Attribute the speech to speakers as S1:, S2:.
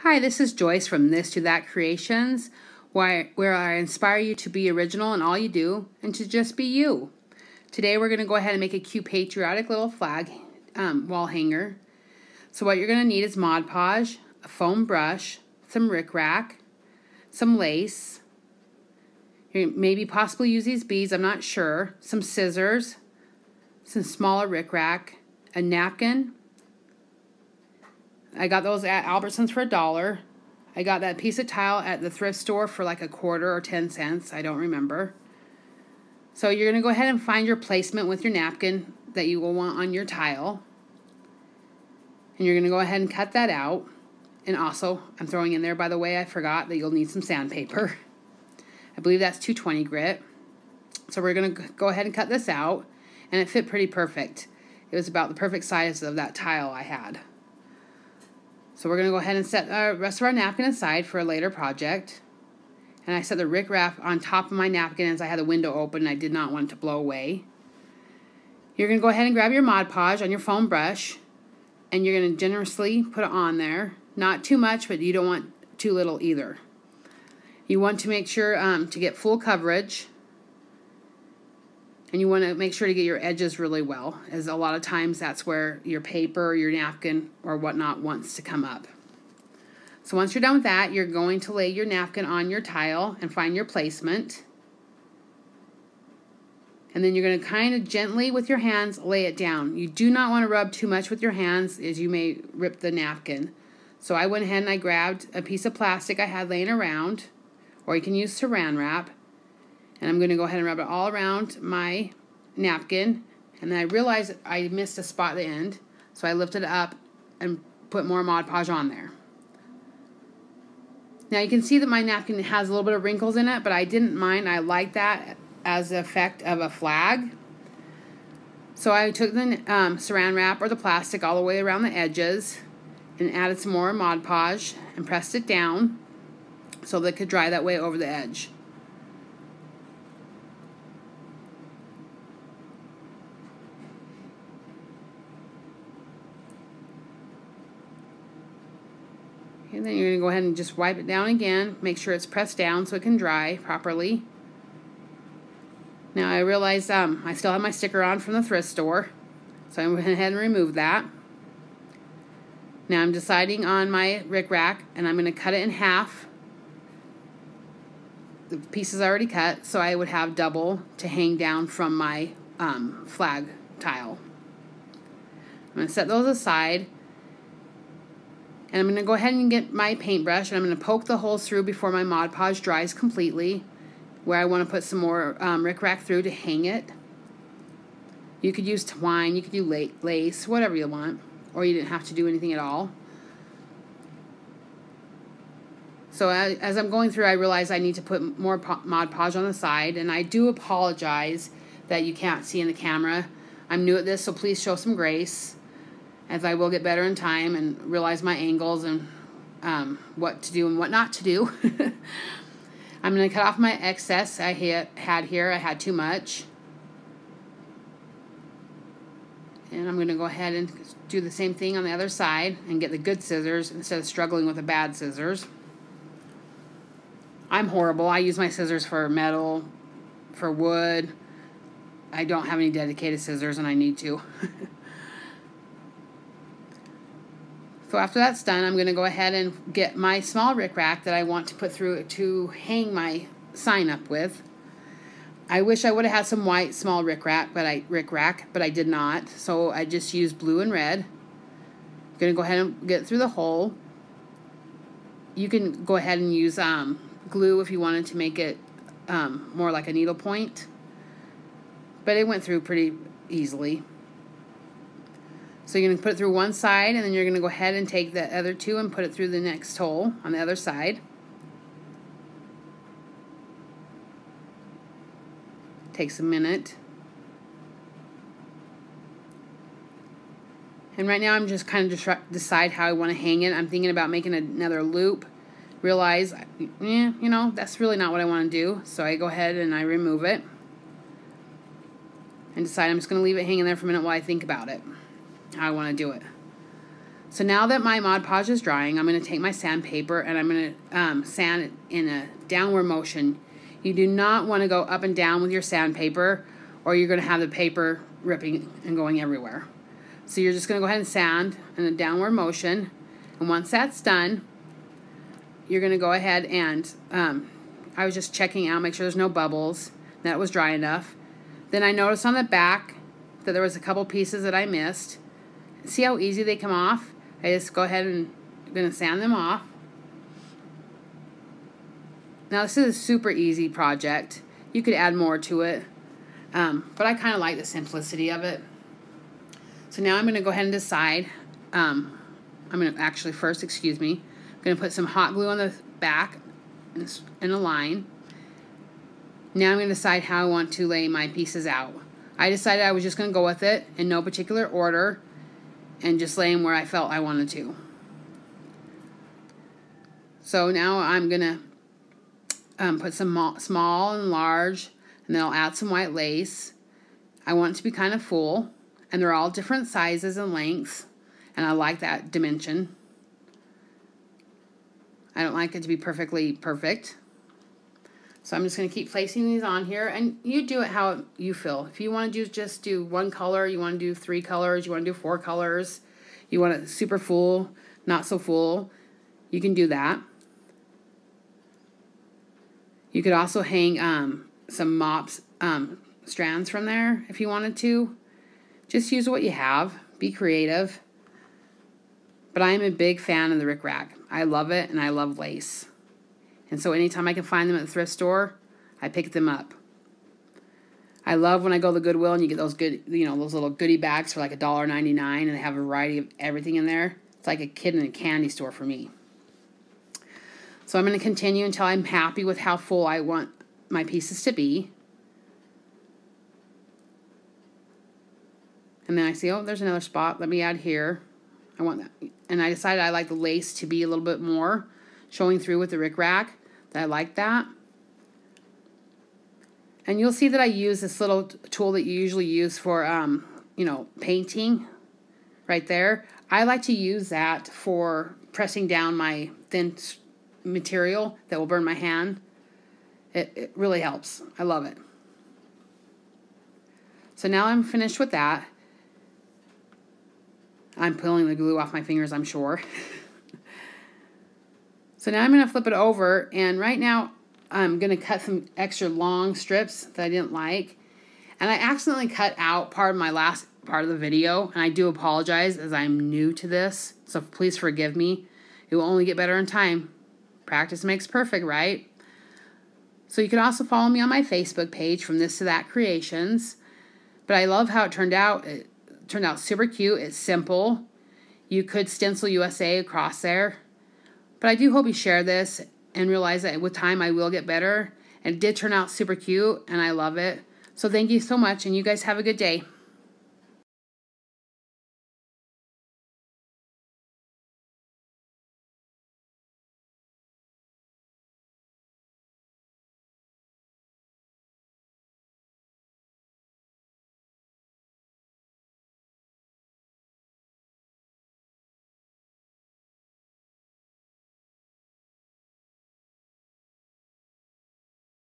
S1: Hi, this is Joyce from This to That Creations, where I inspire you to be original in all you do and to just be you. Today we're going to go ahead and make a cute patriotic little flag wall hanger. So what you're going to need is Mod Podge, a foam brush, some rickrack, some lace. You maybe possibly use these beads, I'm not sure. Some scissors, some smaller rickrack, a napkin. I got those at Albertsons for $1. I got that piece of tile at the thrift store for like a quarter or 10 cents. I don't remember. So you're going to go ahead and find your placement with your napkin that you will want on your tile. And you're going to go ahead and cut that out. And also, I'm throwing in there, by the way, I forgot that you'll need some sandpaper. I believe that's 220 grit. So we're going to go ahead and cut this out. And it fit pretty perfect. It was about the perfect size of that tile I had. So we're going to go ahead and set the rest of our napkin aside for a later project. And I set the rickrack on top of my napkin as I had the window open and I did not want it to blow away. You're going to go ahead and grab your Mod Podge on your foam brush. And you're going to generously put it on there. Not too much, but you don't want too little either. You want to make sure to get full coverage. And you want to make sure to get your edges really well, as a lot of times that's where your paper, your napkin, or whatnot wants to come up. So once you're done with that, you're going to lay your napkin on your tile and find your placement. And then you're going to kind of gently with your hands lay it down. You do not want to rub too much with your hands, as you may rip the napkin. So I went ahead and I grabbed a piece of plastic I had laying around, or you can use saran wrap. And I'm going to go ahead and rub it all around my napkin. And then I realized I missed a spot at the end. So I lifted it up and put more Mod Podge on there. Now you can see that my napkin has a little bit of wrinkles in it, but I didn't mind. I like that as the effect of a flag. So I took the saran wrap or the plastic all the way around the edges and added some more Mod Podge and pressed it down so that it could dry that way over the edge. And then you're going to go ahead and just wipe it down again. Make sure it's pressed down so it can dry properly. Now I realized I still have my sticker on from the thrift store. So I went ahead and removed that. Now I'm deciding on my rickrack, and I'm going to cut it in half. The piece is already cut, so I would have double to hang down from my flag tile. I'm going to set those aside. And I'm going to go ahead and get my paintbrush, and I'm going to poke the holes through before my Mod Podge dries completely, where I want to put some more rickrack through to hang it. You could use twine, you could do lace, whatever you want, or you didn't have to do anything at all. So as I'm going through, I realize I need to put more Mod Podge on the side, and I do apologize that you can't see in the camera. I'm new at this, so please show some grace, as I will get better in time and realize my angles and what to do and what not to do. I'm going to cut off my excess I had here. I had too much. And I'm going to go ahead and do the same thing on the other side and get the good scissors instead of struggling with the bad scissors. I'm horrible. I use my scissors for metal, for wood. I don't have any dedicated scissors, and I need to. So after that's done, I'm going to go ahead and get my small rickrack that I want to put through to hang my sign up with. I wish I would have had some white small rickrack, but I did not. So I just used blue and red. I'm going to go ahead and get through the hole. You can go ahead and use glue if you wanted to make it more like a needle point. But it went through pretty easily. So you're going to put it through one side, and then you're going to go ahead and take the other two and put it through the next hole on the other side. Takes a minute. And right now I'm just kind of decide how I want to hang it. I'm thinking about making another loop. Realize, you know, that's really not what I want to do. So I go ahead and I remove it. And decide I'm just going to leave it hanging there for a minute while I think about it. How I want to do it. So now that my Mod Podge is drying, I'm going to take my sandpaper and I'm going to sand it in a downward motion. You do not want to go up and down with your sandpaper, or you're going to have the paper ripping and going everywhere. So you're just going to go ahead and sand in a downward motion. And once that's done, you're going to go ahead and, I was just checking out, make sure there's no bubbles. That was dry enough. Then I noticed on the back that there was a couple pieces that I missed. See how easy they come off? I just go ahead and I'm going to sand them off. Now this is a super easy project. You could add more to it, but I kind of like the simplicity of it. So now I'm going to go ahead and decide. I'm going to actually first, excuse me, I'm going to put some hot glue on the back in a line. Now I'm going to decide how I want to lay my pieces out. I decided I was just going to go with it in no particular order and just lay them where I felt I wanted to. So now I'm going to put some small and large, and then I'll add some white lace. I want it to be kind of full, and they're all different sizes and lengths, and I like that dimension. I don't like it to be perfectly perfect. So I'm just going to keep placing these on here, and you do it how you feel. If you want to just do one color, you want to do 3 colors, you want to do 4 colors, you want it super full, not so full, you can do that. You could also hang some mops strands from there if you wanted to. Just use what you have. Be creative. But I am a big fan of the rickrack. I love it, and I love lace. And so anytime I can find them at the thrift store, I pick them up. I love when I go to the Goodwill and you get those good, those little goodie bags for like $1.99, and they have a variety of everything in there. It's like a kid in a candy store for me. So I'm going to continue until I'm happy with how full I want my pieces to be. And then I see, oh, there's another spot. Let me add here. I want that. And I decided I like the lace to be a little bit more showing through with the rickrack. I like that. And you'll see that I use this little tool that you usually use for, painting right there. I like to use that for pressing down my thin material that will burn my hand. It really helps. I love it. So now I'm finished with that. I'm pulling the glue off my fingers, I'm sure. So now I'm going to flip it over, and right now I'm going to cut some extra long strips that I didn't like. And I accidentally cut out part of my last part of the video, and I do apologize as I'm new to this, so please forgive me. It will only get better in time. Practice makes perfect, right? So you can also follow me on my Facebook page, From This to That Creations. But I love how it turned out. It turned out super cute. It's simple. You could stencil USA across there. But I do hope you share this and realize that with time I will get better. And it did turn out super cute, and I love it. So thank you so much, and you guys have a good day.